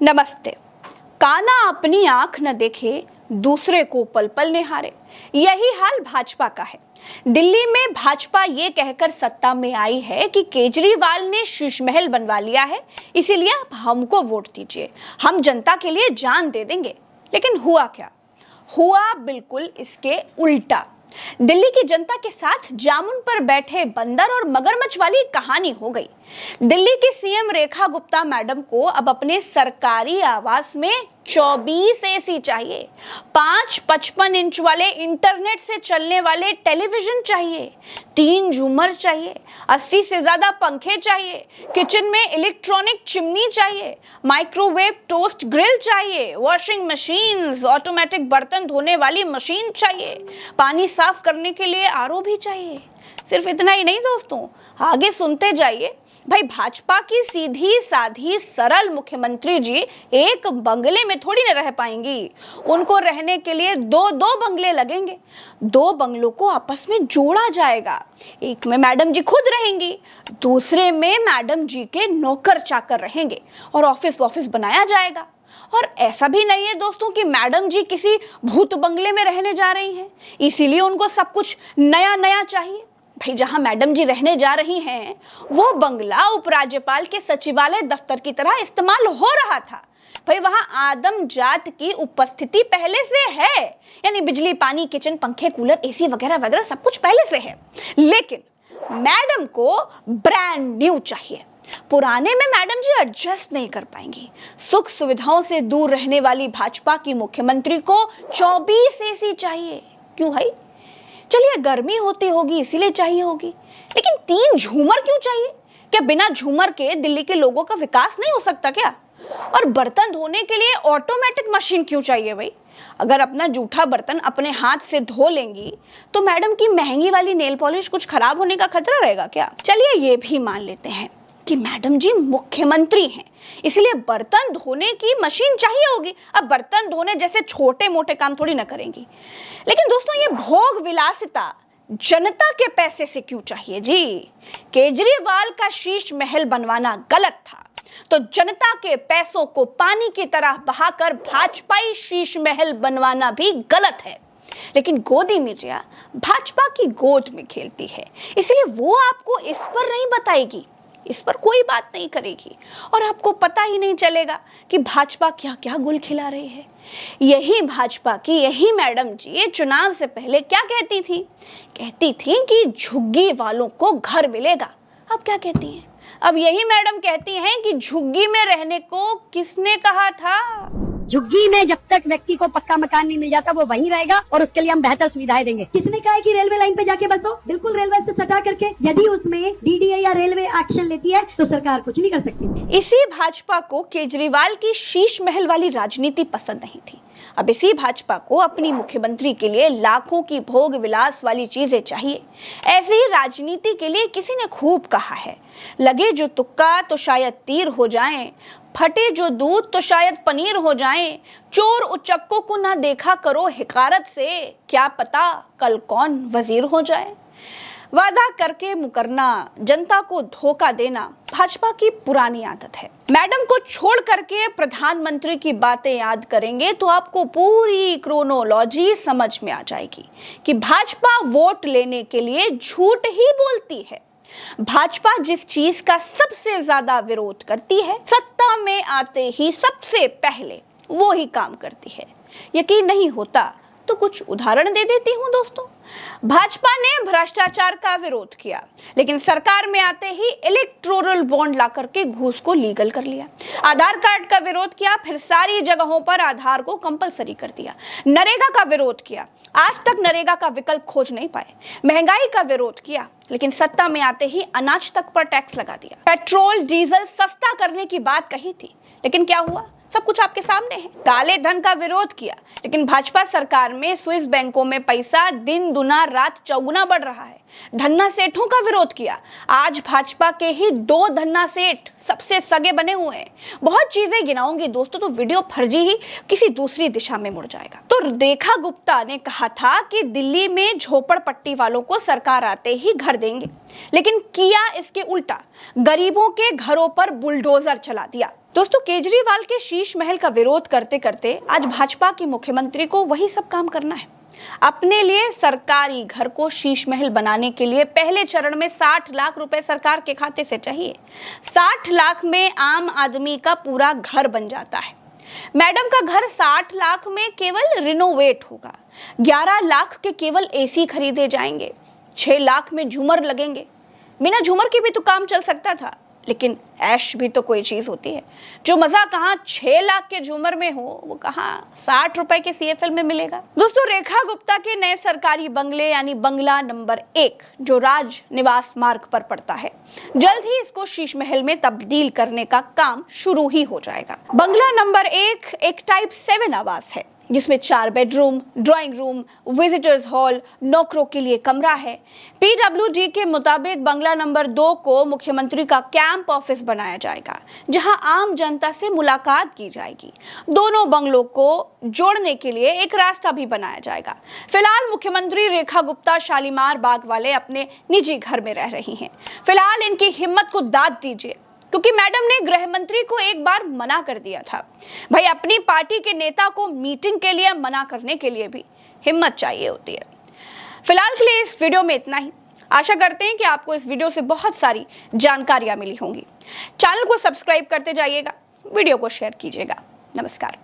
नमस्ते। काना अपनी आंख न देखे, दूसरे को पल पल निहारे। यही हाल भाजपा का है। दिल्ली में भाजपा ये कहकर सत्ता में आई है कि केजरीवाल ने शीश महल बनवा लिया है, इसीलिए आप हमको वोट दीजिए, हम जनता के लिए जान दे देंगे। लेकिन हुआ क्या? हुआ बिल्कुल इसके उल्टा। दिल्ली की जनता के साथ जामुन पर बैठे बंदर और मगरमच्छ वाली कहानी हो गई। दिल्ली की सीएम रेखा गुप्ता मैडम को अब अपने सरकारी आवास में 24 एसी चाहिए, 5 55 इंच वाले इंटरनेट से चलने वाले टेलीविजन चाहिए, 3 झूमर चाहिए, 80 से ज्यादा पंखे चाहिए, किचन में इलेक्ट्रॉनिक चिमनी चाहिए, माइक्रोवेव टोस्ट ग्रिल चाहिए, वॉशिंग मशीन, ऑटोमेटिक बर्तन धोने वाली मशीन चाहिए, पानी साफ करने के लिए आरओ भी चाहिए। सिर्फ इतना ही नहीं दोस्तों, आगे सुनते जाइए। भाई, भाजपा की सीधी साधी सरल मुख्यमंत्री जी एक बंगले में थोड़ी न रह पाएंगी। उनको रहने के लिए दो बंगले लगेंगे। 2 बंगलों को आपस में जोड़ा जाएगा। एक में मैडम जी खुद रहेंगी, दूसरे में मैडम जी के नौकर चाकर रहेंगे और ऑफिस बनाया जाएगा। और ऐसा भी नहीं है दोस्तों कि मैडम जी किसी भूत बंगले में रहने जा रही हैं, इसीलिए उनको सब कुछ नया नया चाहिए। भाई, जहां मैडम जी रहने जा रही हैं वो बंगला उपराज्यपाल के सचिवालय दफ्तर की तरह इस्तेमाल हो रहा था। भाई, वहां आदम जात की उपस्थिति पहले से है, यानी बिजली, पानी, किचन, पंखे, कूलर, एसी वगैरह वगैरह सब कुछ पहले से है। लेकिन मैडम को ब्रांड न्यू चाहिए। पुराने में मैडम जी एडजस्ट नहीं कर पाएंगी। सुख सुविधाओं से दूर रहने वाली भाजपा की मुख्यमंत्री को 24 एसी चाहिए। क्यों भाई? चलिए, गर्मी होती होगी इसीलिए चाहिए होगी, लेकिन 3 झूमर क्यों चाहिए? क्या बिना झूमर के दिल्ली के लोगों का विकास नहीं हो सकता क्या? और बर्तन धोने के लिए ऑटोमेटिक मशीन क्यों चाहिए भाई? अगर अपना जूठा बर्तन अपने हाथ से धो लेंगी तो मैडम की महंगी वाली नेल पॉलिश कुछ खराब होने का खतरा रहेगा क्या? चलिए, ये भी मान लेते हैं कि मैडम जी मुख्यमंत्री हैं, इसलिए बर्तन धोने की मशीन चाहिए होगी। अब बर्तन धोने जैसे छोटे मोटे काम थोड़ी ना करेंगी। लेकिन दोस्तों, ये भोग विलासिता जनता के पैसे से क्यों चाहिए जी? केजरीवाल का शीश महल बनवाना गलत था, तो जनता के पैसों को पानी की तरह बहाकर भाजपाई शीश महल बनवाना भी गलत है। लेकिन गोदी मीडिया भाजपा की गोद में खेलती है, इसलिए वो आपको इस पर नहीं बताएगी, इस पर कोई बात नहीं करेगी और आपको पता ही नहीं चलेगा कि भाजपा क्या क्या गुल खिला रही है। यही भाजपा की यही मैडम जी चुनाव से पहले क्या कहती थी कि झुग्गी वालों को घर मिलेगा। अब क्या कहती हैं? अब यही मैडम कहती हैं कि झुग्गी में रहने को किसने कहा था? झुग्गी में जब तक व्यक्ति को पक्का मकान नहीं मिल जाता वो वहीं रहेगा और उसके लिए हम बेहतर सुविधाएं देंगे। किसने कहा है कि रेलवे लाइन पे जाके बसो? बिल्कुल रेलवे से सटा करके। यदि उसमें डीडीए या रेलवे एक्शन लेती है तो सरकार कुछ नहीं कर सकती। इसी भाजपा को केजरीवाल की शीश महल वाली राजनीति पसंद नहीं थी। अब इसी भाजपा को अपनी मुख्यमंत्री के लिए लाखों की भोग विलास वाली चीजें चाहिए। ऐसी ही राजनीति के लिए किसी ने खूब कहा है, लगे जो तुक्का तो शायद तीर हो जाए, फटे जो दूध तो शायद पनीर हो जाए, चोर उचक्कों को ना देखा करो हिकारत से, क्या पता कल कौन वजीर हो जाए। वादा करके मुकरना, जनता को धोखा देना भाजपा की पुरानी आदत है। मैडम को छोड़ करके प्रधानमंत्री की बातें याद करेंगे तो आपको पूरी क्रोनोलॉजी समझ में आ जाएगी कि भाजपा वोट लेने के लिए झूठ ही बोलती है। भाजपा जिस चीज का सबसे ज्यादा विरोध करती है, सत्ता में आते ही सबसे पहले वो ही काम करती है। यकीन नहीं होता तो कुछ उदाहरण दे देती हूं दोस्तों। भाजपा ने भ्रष्टाचार का विरोध किया, लेकिन सरकार में आते ही इलेक्टोरल बॉन्ड ला करके घूस को लीगल कर लिया। आधार कार्ड का विरोध किया, फिर सारी जगहों पर आधार को कंपलसरी कर दिया। नरेगा का विरोध किया, आज तक नरेगा का विकल्प खोज नहीं पाए। महंगाई का विरोध किया, लेकिन सत्ता में आते ही अनाज तक पर टैक्स लगा दिया। पेट्रोल डीजल सस्ता करने की बात कही थी, लेकिन क्या हुआ? सब कुछ आपके सामने है। काले धन का विरोध किया, लेकिन भाजपा सरकार में स्विस बैंकों में पैसा दिन दुना रात चौगुना बढ़ रहा है। धन्ना सेठों का विरोध किया, आज भाजपा के ही 2 धन्ना सेठ सबसे सगे बने हुए हैं। बहुत चीजें गिनाऊंगी दोस्तों तो वीडियो फर्जी ही किसी दूसरी दिशा में मुड़ जाएगा। तो रेखा गुप्ता ने कहा था कि दिल्ली में झोपड़पट्टी वालों को सरकार आते ही घर देंगे, लेकिन किया इसके उल्टा, गरीबों के घरों पर बुलडोजर चला दिया। दोस्तों, केजरीवाल के शीश महल का विरोध करते करते आज भाजपा की मुख्यमंत्री को वही सब काम करना है। अपने लिए सरकारी घर को शीश महल बनाने के लिए पहले चरण में 60 लाख रुपए सरकार के खाते से चाहिए। 60 लाख में आम आदमी का पूरा घर बन जाता है। मैडम का घर 60 लाख में केवल रिनोवेट होगा। 11 लाख के केवल एसी खरीदे जाएंगे। 6 लाख में झूमर लगेंगे। बिना झूमर के भी तो काम चल सकता था, लेकिन ऐश भी तो कोई चीज होती है। जो मजा कहाँ 6 लाख के झूमर में हो, वो कहाँ 60 रुपए के CFL में मिलेगा। दोस्तों, रेखा गुप्ता के नए सरकारी बंगले यानी बंगला नंबर 1 जो राज निवास मार्ग पर पड़ता है, जल्द ही इसको शीश महल में तब्दील करने का काम शुरू ही हो जाएगा। बंगला नंबर 1 एक टाइप 7 आवास है जिसमें 4 bedroom, drawing room, visitors hall, नौकरों के लिए कमरा है। PWD के मुताबिक बंगला नंबर 2 को मुख्यमंत्री का कैंप ऑफिस बनाया जाएगा, जहां आम जनता से मुलाकात की जाएगी। दोनों बंगलों को जोड़ने के लिए एक रास्ता भी बनाया जाएगा। फिलहाल मुख्यमंत्री रेखा गुप्ता शालीमार बाग वाले अपने निजी घर में रह रही हैं। फिलहाल इनकी हिम्मत को दाद दीजिए, क्योंकि मैडम ने गृह मंत्री को एक बार मना कर दिया था। भाई, अपनी पार्टी के नेता को मीटिंग के लिए मना करने के लिए भी हिम्मत चाहिए होती है। फिलहाल के लिए इस वीडियो में इतना ही। आशा करते हैं कि आपको इस वीडियो से बहुत सारी जानकारियां मिली होंगी। चैनल को सब्सक्राइब करते जाइएगा, वीडियो को शेयर कीजिएगा। नमस्कार।